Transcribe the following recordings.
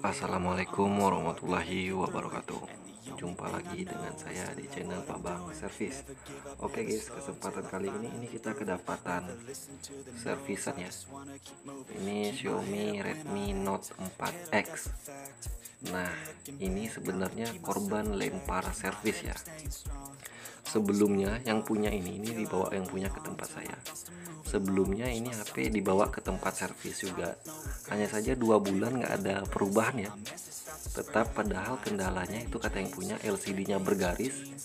Assalamualaikum warahmatullahi wabarakatuh. Jumpa lagi dengan saya di channel Babang Service. Oke guys, kesempatan kali ini kita kedapatan servisan ya. Ini Xiaomi Redmi Note 4X. Nah, ini sebenarnya korban lempar servis ya. Sebelumnya yang punya ini dibawa yang punya ke tempat saya. Sebelumnya ini HP dibawa ke tempat servis juga. Hanya saja 2 bulan nggak ada perubahan ya. Tetap padahal kendalanya itu kata yang punya LCD-nya bergaris.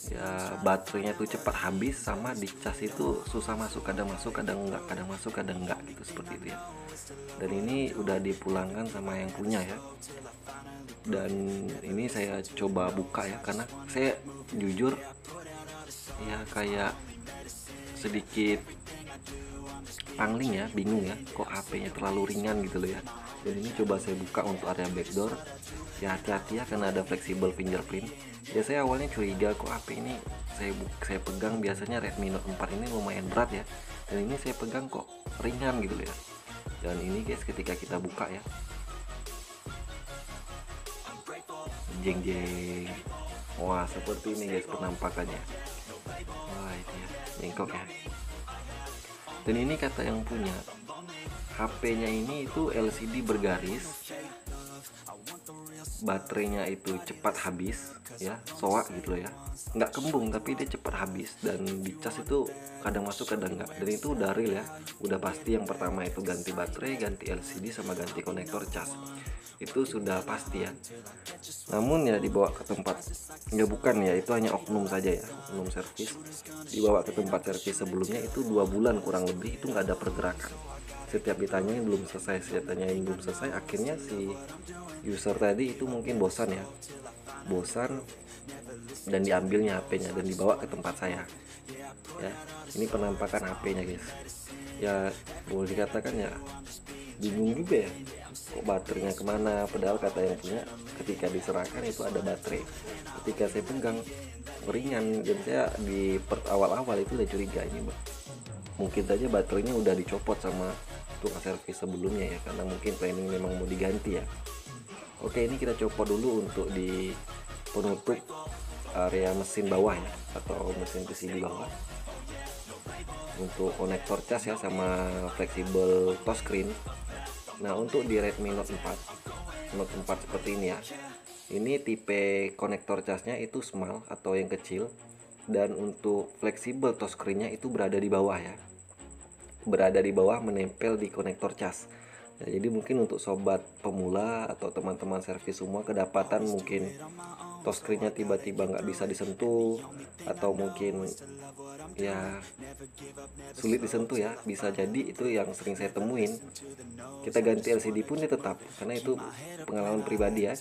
Ya baterainya tuh cepat habis, sama di cas itu susah masuk, kadang enggak, kadang masuk kadang enggak gitu, seperti itu ya. Dan ini udah dipulangkan sama yang punya ya. Dan ini saya coba buka ya, karena saya jujur ya kayak sedikit pangling ya, bingung ya, kok HP-nya terlalu ringan gitu loh ya. Dan ini coba saya buka untuk area backdoor ya, hati-hati ya karena ada flexible fingerprint ya. Saya awalnya curiga kok HP ini saya pegang, biasanya Redmi Note 4 ini lumayan berat ya, dan ini saya pegang kok ringan gitu loh ya. Dan ini guys, ketika kita buka ya, jeng jeng, wah seperti ini guys penampakannya. Wah itu ya, bengkok ya. Dan ini kata yang punya, HP-nya ini itu LCD bergaris, baterainya itu cepat habis ya, soak gitu loh ya, nggak kembung tapi dia cepat habis. Dan di cas itu kadang masuk kadang enggak, dan itu udah real ya, udah pasti. Yang pertama itu ganti baterai, ganti LCD, sama ganti konektor cas, itu sudah pasti ya. Namun ya dibawa ke tempat, ya bukan ya, itu hanya oknum saja ya, oknum servis. Dibawa ke tempat servis sebelumnya itu 2 bulan kurang lebih, itu nggak ada pergerakan. Setiap ditanyain belum selesai, akhirnya si user tadi itu mungkin bosan ya, dan diambilnya HP-nya dan dibawa ke tempat saya ya. Ini penampakan HP-nya guys ya, boleh dikatakan ya bingung juga ya, kok baterainya kemana, padahal kata yang punya ketika diserahkan itu ada baterai. Ketika saya pegang ringan, dan saya di awal-awal itu udah curiga ini mungkin saja baterainya udah dicopot sama tukang servis sebelumnya ya, karena mungkin planning memang mau diganti ya. Oke, ini kita copot dulu untuk di penutup area mesin bawah ya, atau mesin PCB bawah, untuk konektor cas ya, sama fleksibel touchscreen. Nah, untuk di Redmi Note 4 seperti ini ya, ini tipe konektor casnya itu small atau yang kecil, dan untuk fleksibel touchscreennya itu berada di bawah ya, menempel di konektor cas. Nah, jadi mungkin untuk sobat pemula atau teman-teman servis semua kedapatan mungkin touchscreennya tiba-tiba nggak bisa disentuh, atau mungkin ya sulit disentuh ya, bisa jadi itu yang sering saya temuin. Kita ganti LCD pun dia tetap, karena itu pengalaman pribadi ya.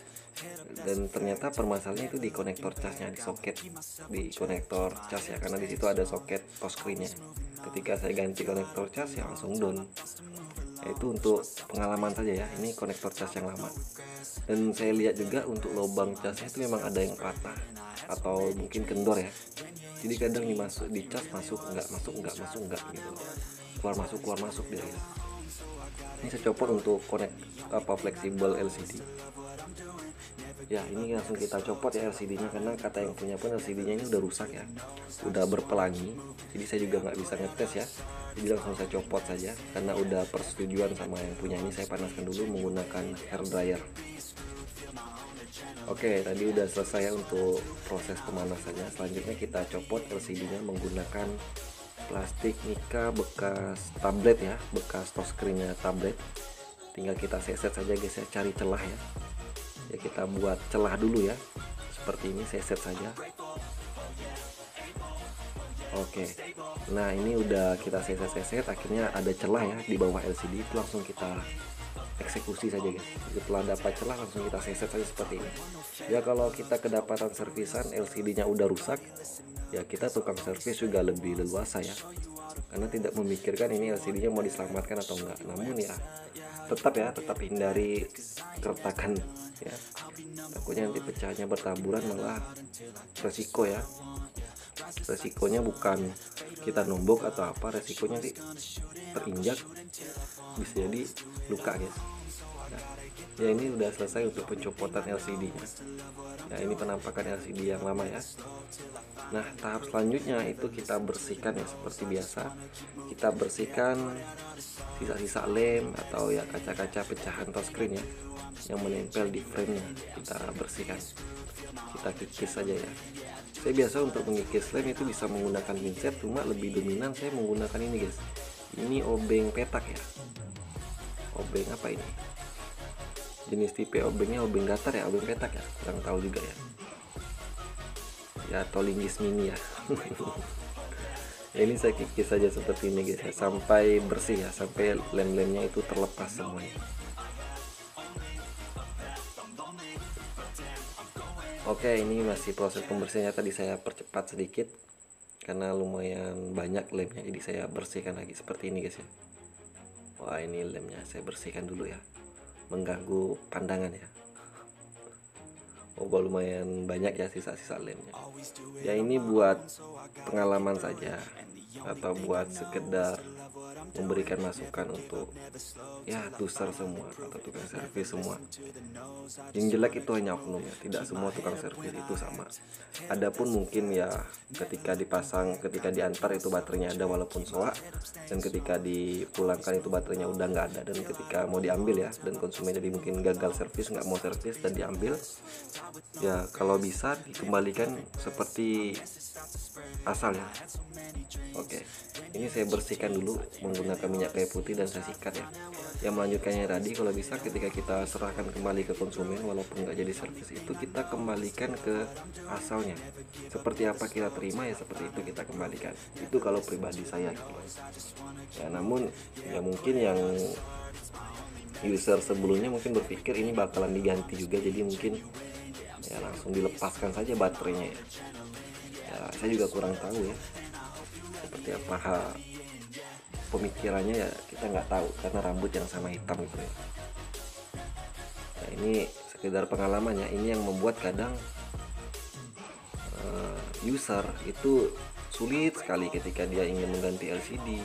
Dan ternyata permasalahannya itu di konektor casnya, di soket di konektor cas ya, karena di situ ada soket touchscreennya. Ketika saya ganti konektor cas ya langsung down. Itu untuk pengalaman saja ya, ini konektor cas yang lama. Dan saya lihat juga untuk lubang casnya itu memang ada yang patah atau mungkin kendor ya, jadi kadang di cas masuk enggak gitu, keluar masuk dia. Ini saya copot untuk fleksibel LCD ya. Ini langsung kita copot ya LCD-nya, karena kata yang punya pun LCD-nya ini udah rusak ya, udah berpelangi. Jadi saya juga nggak bisa ngetes ya, jadi langsung saya copot saja, karena udah persetujuan sama yang punya. Ini saya panaskan dulu menggunakan hair dryer. Oke, tadi udah selesai ya untuk proses pemanasannya. Selanjutnya kita copot LCD-nya menggunakan plastik mica bekas tablet ya, bekas touchscreen-nya tablet. Tinggal kita seset saja guys ya, cari celah ya. Ya kita buat celah dulu ya, seperti ini, seset saja. Oke, nah ini udah kita seset, akhirnya ada celah ya di bawah LCD, itu langsung kita eksekusi saja guys. Setelah dapat celah langsung kita seset saja seperti ini ya. Kalau kita kedapatan servisan LCD-nya udah rusak ya, kita tukang servis juga lebih leluasa ya, karena tidak memikirkan ini LCD-nya mau diselamatkan atau enggak. Namun ya tetap hindari keretakan ya, takutnya nanti pecahnya bertaburan, malah resiko ya. Resikonya bukan kita nombok atau apa, resikonya sih terinjak, bisa jadi luka guys. Nah, Ya ini udah selesai untuk pencopotan LCD-nya. Ya ini penampakan LCD yang lama ya. Nah tahap selanjutnya itu kita bersihkan ya seperti biasa. Kita bersihkan sisa-sisa lem atau ya kaca-kaca pecahan touchscreen ya yang menempel di frame-nya. Kita bersihkan. Kita kikis saja ya. Saya biasa untuk mengikis lem itu bisa menggunakan pinset, cuma lebih dominan saya menggunakan ini guys. Ini obeng petak ya. Obeng apa ini? Jenis tipe obengnya obeng datar ya, obeng petak ya, kurang tahu juga ya. Ya atau linggis mini ya. Ya, ini saya kikis saja seperti ini guys ya, sampai bersih ya, sampai lem-lemnya itu terlepas semuanya. Oke, ini masih proses pembersihannya, tadi saya percepat sedikit karena lumayan banyak lemnya, jadi saya bersihkan lagi seperti ini guys ya. Wah ini lemnya saya bersihkan dulu ya, mengganggu pandangan ya. Oh lumayan banyak ya sisa-sisa lemnya. Ya ini buat pengalaman saja atau buat sekedar memberikan masukan untuk ya tuser semua atau tukang servis semua. Yang jelek itu hanya oknum ya, tidak semua tukang servis itu sama. Adapun mungkin ya ketika dipasang, ketika diantar itu baterainya ada walaupun soak, dan ketika dipulangkan itu baterainya udah nggak ada, dan ketika mau diambil ya, dan konsumen jadi mungkin gagal servis, nggak mau servis dan diambil ya, kalau bisa dikembalikan seperti asal ya. Oke, ini saya bersihkan dulu menggunakan minyak kayu putih dan saya sikat ya. Yang melanjutkannya tadi, kalau bisa ketika kita serahkan kembali ke konsumen walaupun nggak jadi servis, itu kita kembalikan ke asalnya. Seperti apa kita terima ya seperti itu kita kembalikan. Itu kalau pribadi saya gitu. Ya namun ya mungkin yang user sebelumnya mungkin berpikir ini bakalan diganti juga, jadi mungkin ya langsung dilepaskan saja baterainya ya. Ya saya juga kurang tahu ya seperti apa pemikirannya ya, kita nggak tahu karena rambut yang sama hitam gitu ya. Nah, ini sekedar pengalamannya, ini yang membuat kadang user itu sulit sekali ketika dia ingin mengganti LCD.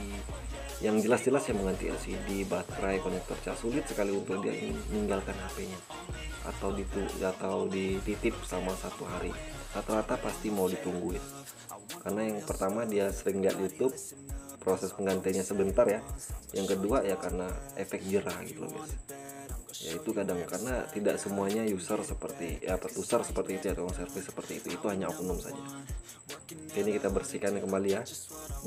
Yang jelas-jelas yang mengganti LCD, baterai, konektor cas, sulit sekali untuk dia meninggalkan HP-nya atau dititip sama 1 hari. Rata-rata pasti mau ditungguin. Karena yang pertama dia sering lihat YouTube, proses penggantiannya sebentar ya. Yang kedua ya karena efek jerah gitu loh guys. Ya itu kadang karena tidak semuanya user seperti ya petuser seperti itu atau servis seperti itu hanya oknum saja. Oke, ini kita bersihkan kembali ya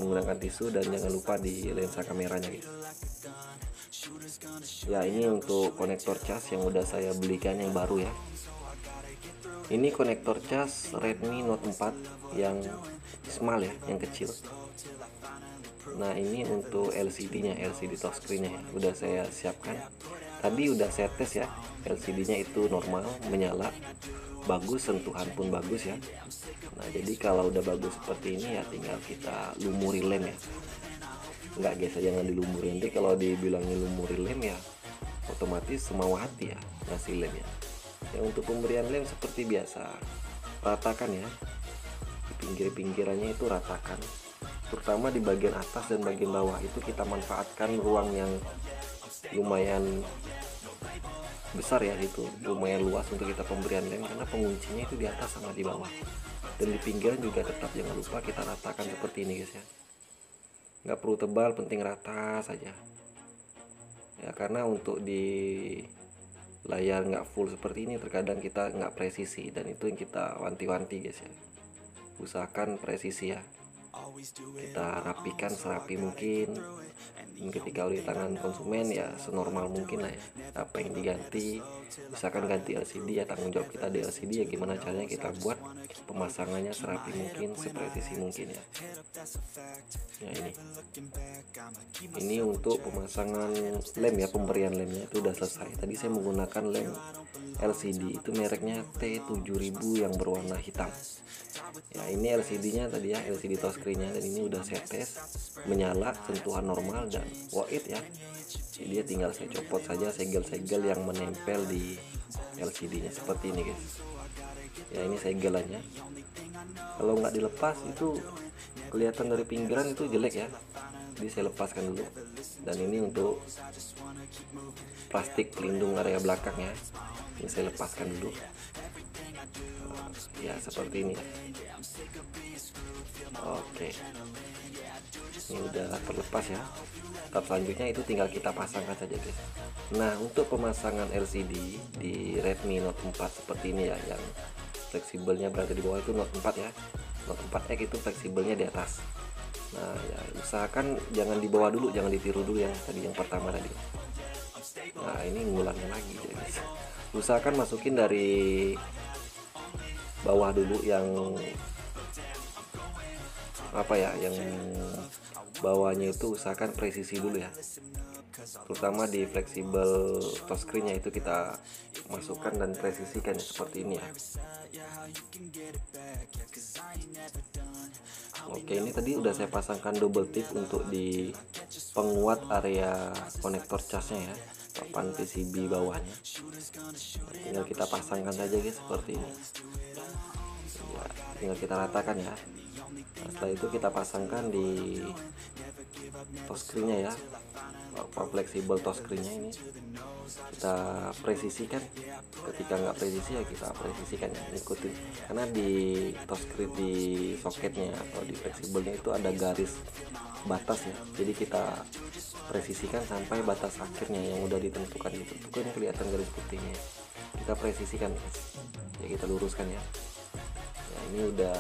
menggunakan tisu dan jangan lupa di lensa kameranya guys. Ya ini untuk konektor cas yang udah saya belikan yang baru ya. Ini konektor cas Redmi Note 4 yang small ya, yang kecil. Nah ini untuk LCD-nya, LCD touchscreen-nya ya, udah saya siapkan. Tadi udah saya tes ya, LCD-nya itu normal, menyala, bagus, sentuhan pun bagus ya. Nah jadi kalau udah bagus seperti ini ya tinggal kita lumuri lem ya. Enggak guys, jangan dilumuri, nanti kalau dibilangin lumuri lem ya otomatis semau hati ya ngasih lem ya. Ya untuk pemberian lem seperti biasa, ratakan ya, di pinggir-pinggirannya itu ratakan, terutama di bagian atas dan bagian bawah itu kita manfaatkan ruang yang lumayan besar ya, itu lumayan luas untuk kita pemberian lem karena penguncinya itu di atas sama di bawah, dan di pinggiran juga tetap jangan lupa kita ratakan seperti ini guys ya. Nggak perlu tebal, penting rata saja ya, karena untuk di layar nggak full seperti ini terkadang kita nggak presisi, dan itu yang kita wanti-wanti guys ya, usahakan presisi ya, kita rapikan serapi mungkin. Dan ketika di tangan konsumen ya senormal mungkin lah ya, apa yang diganti, misalkan ganti LCD ya tanggung jawab kita di LCD ya, gimana caranya kita buat pemasangannya serapi mungkin, sepresisi mungkin ya. Ya ini untuk pemasangan lem ya, pemberian lemnya itu udah selesai. Tadi saya menggunakan lem LCD itu mereknya T7000 yang berwarna hitam ya. Ini LCD-nya tadi ya, LCD touchscreen-nya, dan ini udah saya tes menyala, sentuhan normal dan wait ya. Jadi dia tinggal saya copot saja segel-segel yang menempel di LCD-nya seperti ini guys. Ya ini segelannya, kalau nggak dilepas itu kelihatan dari pinggiran itu jelek ya, jadi saya lepaskan dulu. Dan ini untuk plastik pelindung area belakangnya. Ini saya lepaskan dulu. Ya seperti ini ya. Oke, ini udah terlepas ya. Tahap selanjutnya itu tinggal kita pasangkan saja guys. Nah, untuk pemasangan LCD di Redmi Note 4 seperti ini ya, yang fleksibelnya berada di bawah itu Note 4 ya. Note 4X itu fleksibelnya di atas. Nah ya, usahakan jangan dibawa dulu, jangan ditiru dulu yang tadi, yang pertama tadi. Nah ini ngulangnya lagi ya guys. Usahakan masukin dari bawah dulu, yang apa ya, yang bawahnya itu usahakan presisi dulu ya, terutama di fleksibel touchscreen-nya itu kita masukkan dan presisikan ya, seperti ini ya. Oke, ini tadi udah saya pasangkan double tip untuk di penguat area konektor casnya ya, papan PCB bawahnya. Tinggal kita pasangkan saja guys, seperti ini ya, tinggal kita ratakan ya. Nah, setelah itu kita pasangkan di touchscreen-nya ya, fleksibel touchscreen-nya ini kita presisikan. Ketika nggak presisi ya kita presisikan ya, ikutin, karena di touchscreen, di soketnya atau di fleksibelnya itu ada garis batas ya, jadi kita presisikan sampai batas akhirnya yang udah ditentukan gitu. Itu kan kelihatan garis putihnya, kita presisikan ya, kita luruskan ya. Nah, ini udah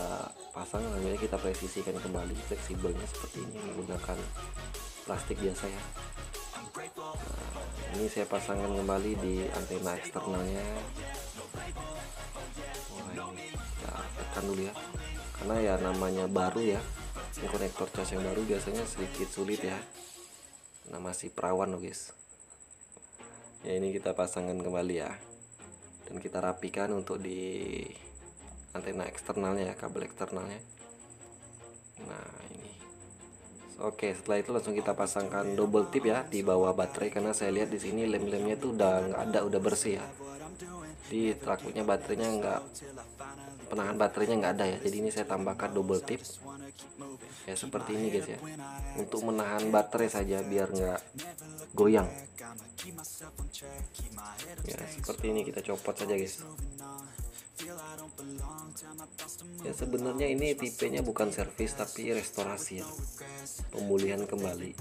pasang, namanya kita presisikan kembali fleksibelnya seperti ini menggunakan plastik biasa ya. Nah, ini saya pasangkan kembali di antena eksternalnya. Wah, ini kita tekan dulu ya, karena ya namanya baru ya, ini konektor cas yang baru biasanya sedikit sulit ya, nah masih perawan loh guys ya. Ini kita pasangkan kembali ya, dan kita rapikan untuk di antena eksternalnya ya, kabel eksternalnya. Nah ini oke, setelah itu langsung kita pasangkan double tip ya di bawah baterai, karena saya lihat di sini lem-lemnya itu udah nggak ada, udah bersih ya. Di takutnya baterainya nggak, penahan baterainya nggak ada ya, jadi ini saya tambahkan double tip ya, seperti ini guys ya, untuk menahan baterai saja biar nggak goyang ya. Seperti ini kita copot saja guys ya. Sebenarnya ini tipenya bukan servis tapi restorasi ya, pemulihan kembali,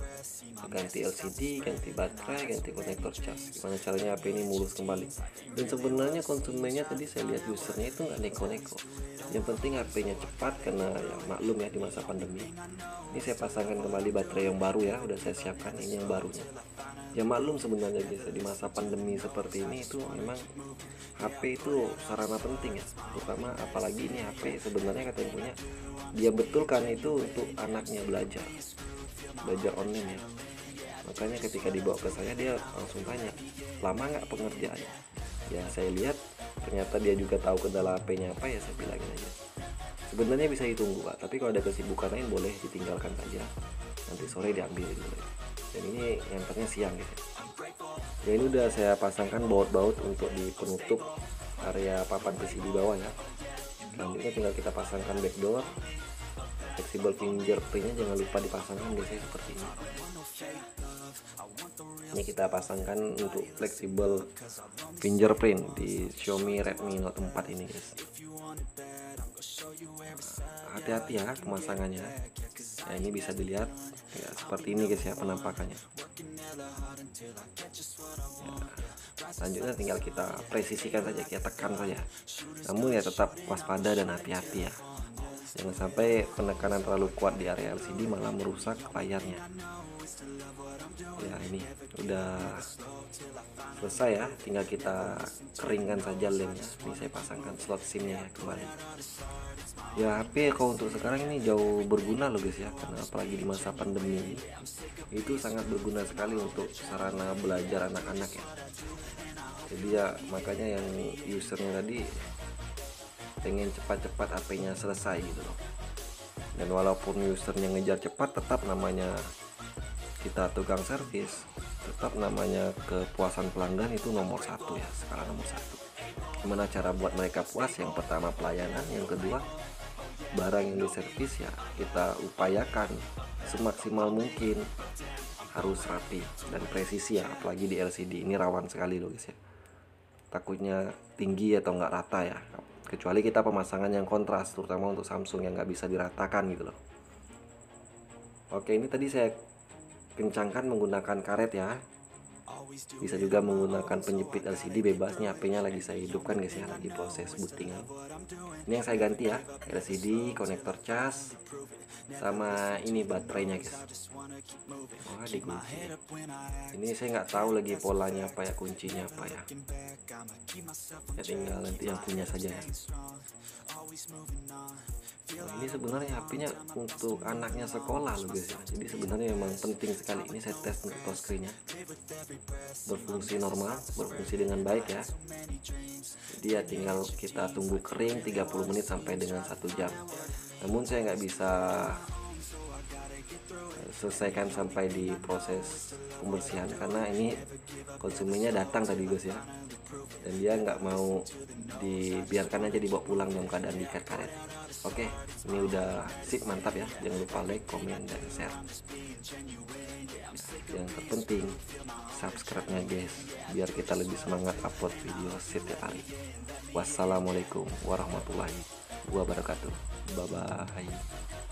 ganti LCD, ganti baterai, ganti konektor cas. Gimana caranya HP ini mulus kembali. Dan sebenarnya konsumennya tadi saya lihat usernya itu nggak neko-neko, yang penting HP-nya cepat, karena ya maklum ya di masa pandemi. Ini saya pasangkan kembali baterai yang baru ya, udah saya siapkan, ini yang barunya. Ya maklum sebenarnya guys, di masa pandemi seperti ini itu memang HP itu sarana penting ya, terutama apalagi ini HP sebenarnya kata yang punya, dia betulkan itu untuk anaknya belajar online ya. Makanya ketika dibawa ke saya, dia langsung tanya, lama nggak pengerjaannya ya. Saya lihat ternyata dia juga tahu kendala HP-nya apa ya, saya bilangin aja sebenarnya bisa ditunggu Pak, tapi kalau ada kesibukan lain boleh ditinggalkan saja, nanti sore diambil dulu. Dan ini nganternya siang gitu ya. Ini udah saya pasangkan baut-baut untuk di penutup area papan PCB di bawah ya. Selanjutnya tinggal kita pasangkan backdoor, fleksibel fingerprintnya jangan lupa dipasangkan biasanya seperti ini. Ini kita pasangkan untuk fleksibel fingerprint di Xiaomi Redmi Note 4 ini guys. Hati-hati ya pemasangannya. Nah ini bisa dilihat ya, seperti ini guys ya penampakannya ya. Selanjutnya tinggal kita presisikan saja, kita tekan saja, namun ya tetap waspada dan hati-hati ya, jangan sampai penekanan terlalu kuat di area LCD malah merusak layarnya ya. Ini udah selesai ya, tinggal kita keringkan saja lemnya. Ini saya pasangkan slot SIM-nya ya kembali ya. HP kalau untuk sekarang ini jauh berguna loh guys ya, karena apalagi di masa pandemi itu sangat berguna sekali untuk sarana belajar anak-anak ya. Jadi ya makanya yang usernya tadi pengen cepat-cepat HP-nya selesai gitu loh. Dan walaupun usernya ngejar cepat, tetap namanya kita tukang servis, tetap namanya kepuasan pelanggan itu nomor satu ya, skala nomor satu. Gimana cara buat mereka puas? Yang pertama pelayanan, yang kedua barang yang diservis ya kita upayakan semaksimal mungkin harus rapi dan presisi ya, apalagi di LCD ini rawan sekali loh guys ya, takutnya tinggi atau nggak rata ya, kecuali kita pemasangan yang kontras, terutama untuk Samsung yang nggak bisa diratakan gitu loh. Oke, ini tadi saya kencangkan menggunakan karet ya. Bisa juga menggunakan penjepit LCD bebasnya, HP-nya lagi saya hidupkan guys ya, lagi proses bootingan. Ini yang saya ganti ya, LCD, konektor cas, sama ini baterainya guys. Wah, dikunci. Ini saya nggak tahu lagi polanya apa ya, kuncinya apa ya. Ya tinggal nanti yang punya saja ya. Nah, ini sebenarnya HP-nya untuk anaknya sekolah loh guys ya. Jadi sebenarnya memang penting sekali. Ini saya tes untuk touchscreen-nya, berfungsi normal, berfungsi dengan baik ya. Jadi ya tinggal kita tunggu kering 30 menit sampai dengan 1 jam. Namun saya nggak bisa selesaikan sampai di proses pembersihan karena ini konsumennya datang tadi guys ya, dan dia nggak mau dibiarkan aja dibawa pulang dalam keadaan diikat karet. Oke, ini udah sip, mantap ya. Jangan lupa like, komen, dan share. Yang terpenting subscribe-nya guys, biar kita lebih semangat upload video setiap hari. Wassalamualaikum warahmatullahi wabarakatuh. Bye bye.